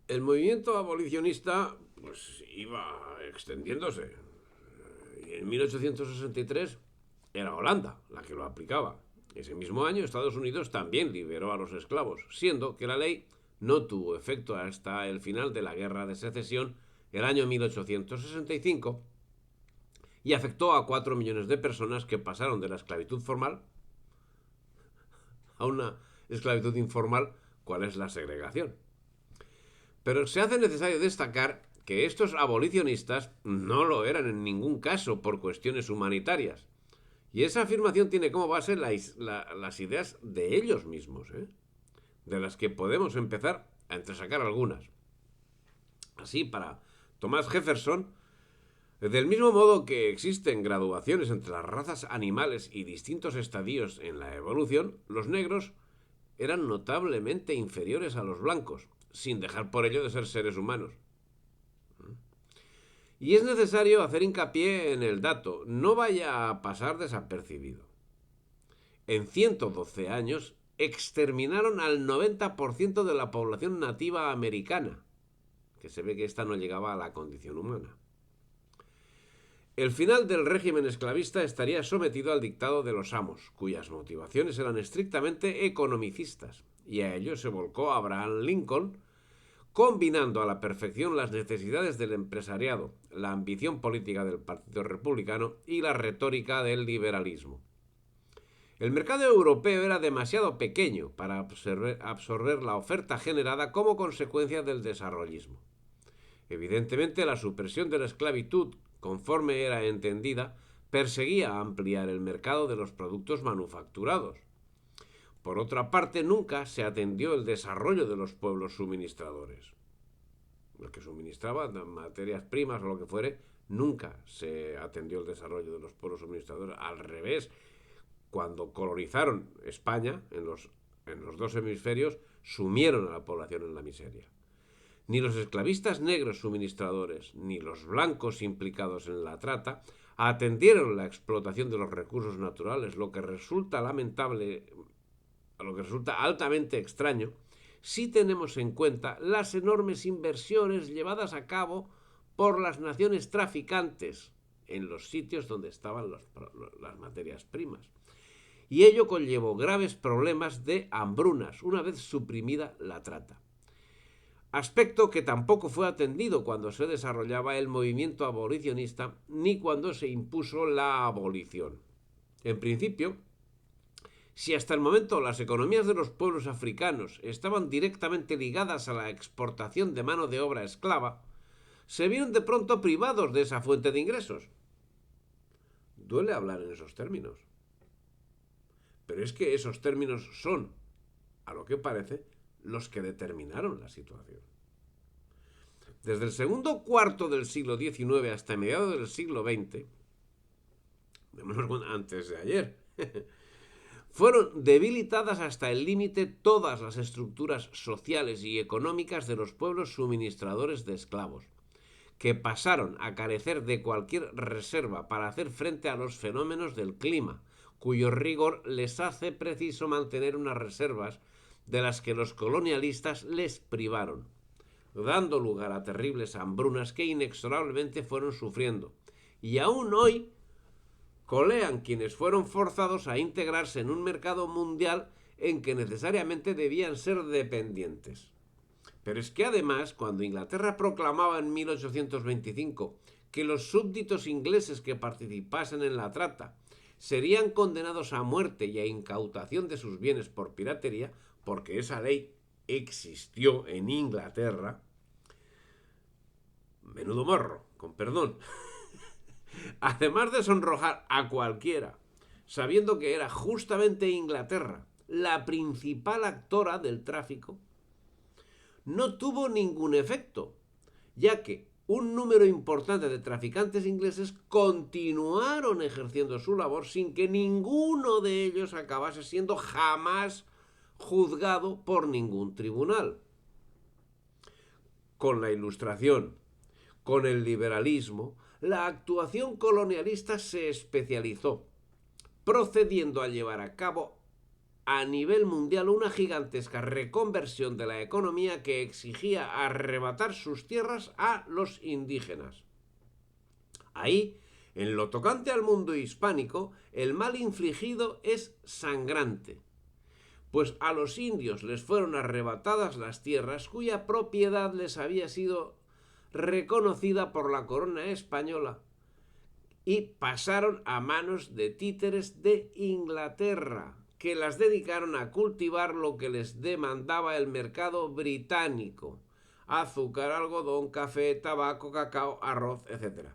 El movimiento abolicionista pues iba extendiéndose. Y en 1863 era Holanda la que lo aplicaba. Ese mismo año Estados Unidos también liberó a los esclavos, siendo que la ley no tuvo efecto hasta el final de la Guerra de Secesión, el año 1865, y afectó a 4 millones de personas que pasaron de la esclavitud formal a una esclavitud informal, cuál es la segregación. Pero se hace necesario destacar que estos abolicionistas no lo eran en ningún caso por cuestiones humanitarias. Y esa afirmación tiene como base las ideas de ellos mismos, de las que podemos empezar a entresacar algunas. Así, para Thomas Jefferson, del mismo modo que existen graduaciones entre las razas animales y distintos estadios en la evolución, los negros eran notablemente inferiores a los blancos, sin dejar por ello de ser seres humanos. Y es necesario hacer hincapié en el dato, no vaya a pasar desapercibido. En 112 años exterminaron al 90% de la población nativa americana, que se ve que esta no llegaba a la condición humana. El final del régimen esclavista estaría sometido al dictado de los amos, cuyas motivaciones eran estrictamente economicistas, y a ello se volcó Abraham Lincoln, combinando a la perfección las necesidades del empresariado, la ambición política del Partido Republicano y la retórica del liberalismo. El mercado europeo era demasiado pequeño para absorber la oferta generada como consecuencia del desarrollismo. Evidentemente, la supresión de la esclavitud, conforme era entendida, perseguía ampliar el mercado de los productos manufacturados. Por otra parte, nunca se atendió el desarrollo de los pueblos suministradores. El que suministraba materias primas o lo que fuere, nunca se atendió el desarrollo de los pueblos suministradores. Al revés, cuando colonizaron España, en los dos hemisferios, sumieron a la población en la miseria. Ni los esclavistas negros suministradores, ni los blancos implicados en la trata atendieron la explotación de los recursos naturales, lo que resulta altamente extraño si tenemos en cuenta las enormes inversiones llevadas a cabo por las naciones traficantes en los sitios donde estaban las materias primas. Y ello conllevó graves problemas de hambrunas una vez suprimida la trata. Aspecto que tampoco fue atendido cuando se desarrollaba el movimiento abolicionista ni cuando se impuso la abolición. En principio, si hasta el momento las economías de los pueblos africanos estaban directamente ligadas a la exportación de mano de obra esclava, se vieron de pronto privados de esa fuente de ingresos. Duele hablar en esos términos. Pero es que esos términos son, a lo que parece, los que determinaron la situación. Desde el segundo cuarto del siglo XIX hasta mediados del siglo XX, antes de ayer, fueron debilitadas hasta el límite todas las estructuras sociales y económicas de los pueblos suministradores de esclavos, que pasaron a carecer de cualquier reserva para hacer frente a los fenómenos del clima, cuyo rigor les hace preciso mantener unas reservas de las que los colonialistas les privaron, dando lugar a terribles hambrunas que inexorablemente fueron sufriendo. Y aún hoy colean quienes fueron forzados a integrarse en un mercado mundial en que necesariamente debían ser dependientes. Pero es que además, cuando Inglaterra proclamaba en 1825 que los súbditos ingleses que participasen en la trata serían condenados a muerte y a incautación de sus bienes por piratería, porque esa ley existió en Inglaterra, menudo morro, con perdón, además de sonrojar a cualquiera, sabiendo que era justamente Inglaterra la principal actora del tráfico, no tuvo ningún efecto, ya que un número importante de traficantes ingleses continuaron ejerciendo su labor sin que ninguno de ellos acabase siendo jamás juzgado por ningún tribunal. Con la Ilustración, con el liberalismo, la actuación colonialista se especializó, procediendo a llevar a cabo a nivel mundial una gigantesca reconversión de la economía que exigía arrebatar sus tierras a los indígenas. Ahí, en lo tocante al mundo hispánico, el mal infligido es sangrante, pues a los indios les fueron arrebatadas las tierras cuya propiedad les había sido reconocida por la corona española y pasaron a manos de títeres de Inglaterra, que las dedicaron a cultivar lo que les demandaba el mercado británico: azúcar, algodón, café, tabaco, cacao, arroz, etc.,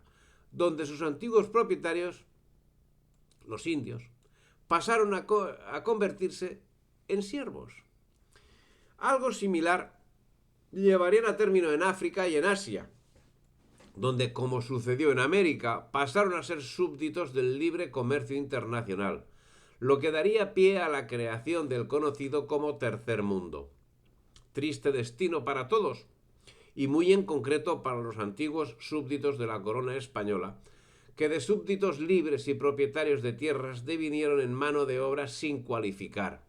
donde sus antiguos propietarios, los indios, pasaron a convertirse en siervos. Algo similar llevarían a término en África y en Asia, donde, como sucedió en América, pasaron a ser súbditos del libre comercio internacional, lo que daría pie a la creación del conocido como Tercer Mundo. Triste destino para todos, y muy en concreto para los antiguos súbditos de la corona española, que de súbditos libres y propietarios de tierras devinieron en mano de obra sin cualificar,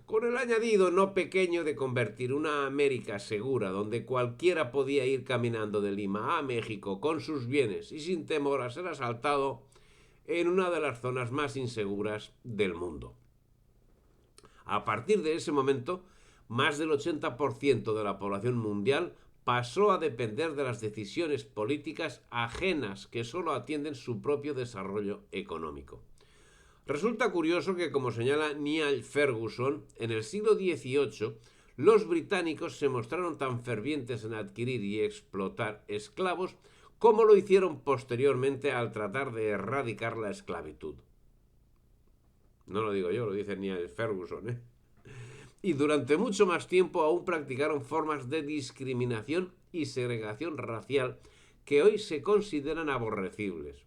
con el añadido no pequeño de convertir una América segura, donde cualquiera podía ir caminando de Lima a México con sus bienes y sin temor a ser asaltado, en una de las zonas más inseguras del mundo. A partir de ese momento, más del 80% de la población mundial pasó a depender de las decisiones políticas ajenas que solo atienden su propio desarrollo económico. Resulta curioso que, como señala Niall Ferguson, en el siglo XVIII los británicos se mostraron tan fervientes en adquirir y explotar esclavos como lo hicieron posteriormente al tratar de erradicar la esclavitud. No lo digo yo, lo dice Niall Ferguson, ¿eh? Y durante mucho más tiempo aún practicaron formas de discriminación y segregación racial que hoy se consideran aborrecibles.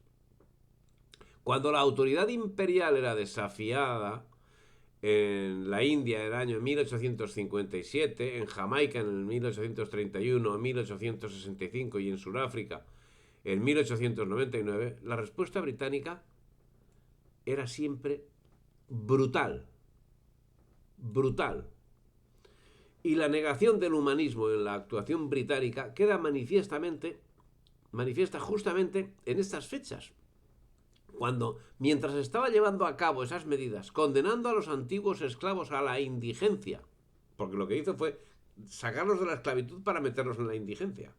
Cuando la autoridad imperial era desafiada en la India en el año 1857, en Jamaica en el 1831, 1865 y en Sudáfrica en 1899, la respuesta británica era siempre brutal. Brutal. Y la negación del humanismo en la actuación británica queda manifiesta justamente en estas fechas, cuando, mientras estaba llevando a cabo esas medidas, condenando a los antiguos esclavos a la indigencia, porque lo que hizo fue sacarlos de la esclavitud para meterlos en la indigencia,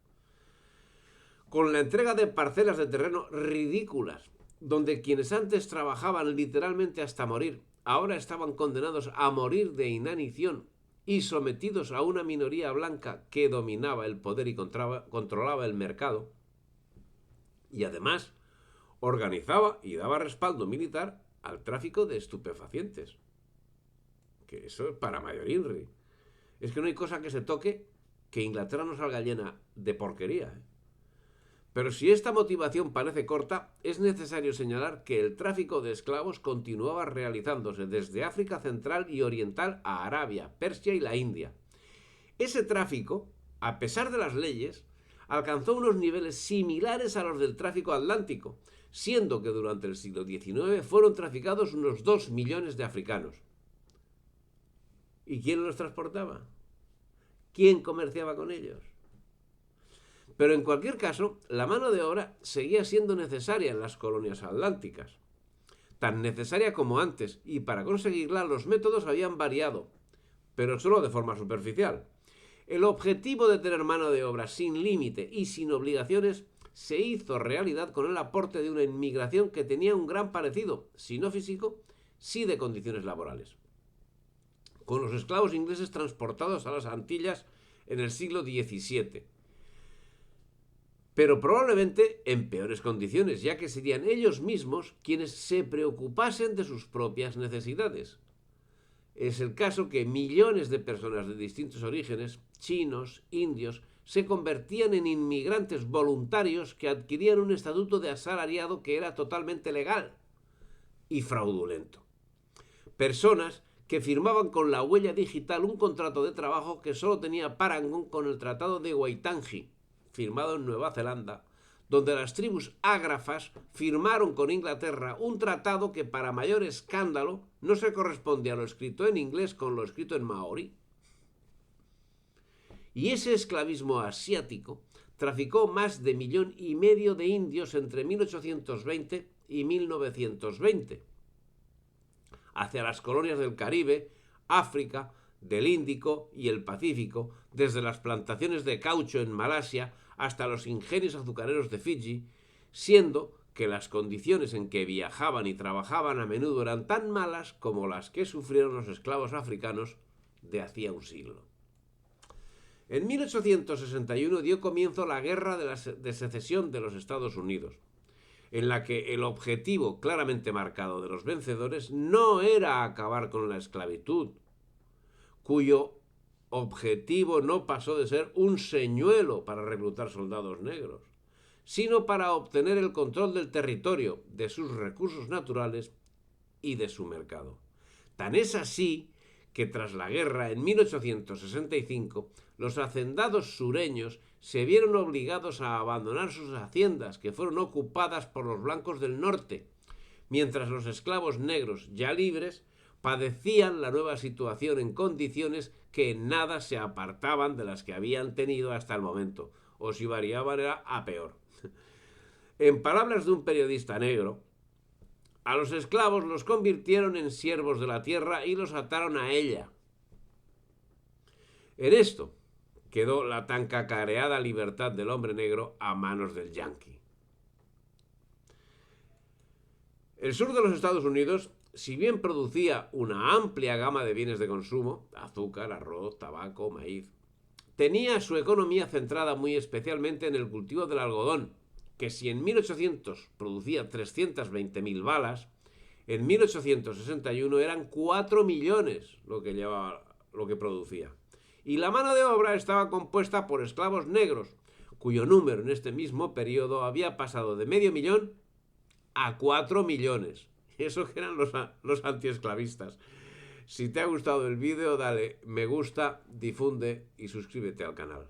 con la entrega de parcelas de terreno ridículas, donde quienes antes trabajaban literalmente hasta morir, ahora estaban condenados a morir de inanición y sometidos a una minoría blanca que dominaba el poder y controlaba el mercado, y además organizaba y daba respaldo militar al tráfico de estupefacientes. Que eso es para mayor INRI. Es que no hay cosa que se toque que Inglaterra no salga llena de porquería, ¿eh? Pero si esta motivación parece corta, es necesario señalar que el tráfico de esclavos continuaba realizándose desde África Central y Oriental a Arabia, Persia y la India. Ese tráfico, a pesar de las leyes, alcanzó unos niveles similares a los del tráfico atlántico, siendo que durante el siglo XIX fueron traficados unos 2 millones de africanos. ¿Y quién los transportaba? ¿Quién comerciaba con ellos? Pero en cualquier caso, la mano de obra seguía siendo necesaria en las colonias atlánticas, tan necesaria como antes, y para conseguirla los métodos habían variado, pero solo de forma superficial. El objetivo de tener mano de obra sin límite y sin obligaciones se hizo realidad con el aporte de una inmigración que tenía un gran parecido, si no físico, sí de condiciones laborales, con los esclavos ingleses transportados a las Antillas en el siglo XVII. Pero probablemente en peores condiciones, ya que serían ellos mismos quienes se preocupasen de sus propias necesidades. Es el caso que millones de personas de distintos orígenes, chinos, indios, se convertían en inmigrantes voluntarios que adquirían un estatuto de asalariado que era totalmente legal y fraudulento. Personas que firmaban con la huella digital un contrato de trabajo que solo tenía parangón con el Tratado de Waitangi, firmado en Nueva Zelanda, donde las tribus ágrafas firmaron con Inglaterra un tratado que, para mayor escándalo, no se corresponde a lo escrito en inglés con lo escrito en maorí. Y ese esclavismo asiático traficó más de 1,5 millones de indios entre 1820 y 1920 hacia las colonias del Caribe, África, del Índico y el Pacífico, desde las plantaciones de caucho en Malasia hasta los ingenios azucareros de Fiji, siendo que las condiciones en que viajaban y trabajaban a menudo eran tan malas como las que sufrieron los esclavos africanos de hacía un siglo. En 1861 dio comienzo la Guerra de Secesión de los Estados Unidos, en la que el objetivo claramente marcado de los vencedores no era acabar con la esclavitud, cuyo objetivo no pasó de ser un señuelo para reclutar soldados negros, sino para obtener el control del territorio, de sus recursos naturales y de su mercado. Tan es así que tras la guerra, en 1865, los hacendados sureños se vieron obligados a abandonar sus haciendas, que fueron ocupadas por los blancos del norte, mientras los esclavos negros, ya libres, padecían la nueva situación en condiciones que en nada se apartaban de las que habían tenido hasta el momento, o si variaban era a peor. En palabras de un periodista negro, a los esclavos los convirtieron en siervos de la tierra y los ataron a ella. En esto quedó la tan cacareada libertad del hombre negro a manos del yanqui. El sur de los Estados Unidos, si bien producía una amplia gama de bienes de consumo, azúcar, arroz, tabaco, maíz, tenía su economía centrada muy especialmente en el cultivo del algodón, que si en 1800 producía 320.000 balas, en 1861 eran 4 millones lo que producía. Y la mano de obra estaba compuesta por esclavos negros, cuyo número en este mismo periodo había pasado de 500.000 a 4 millones. Eso que eran los antiesclavistas. Si te ha gustado el vídeo, dale me gusta, difunde y suscríbete al canal.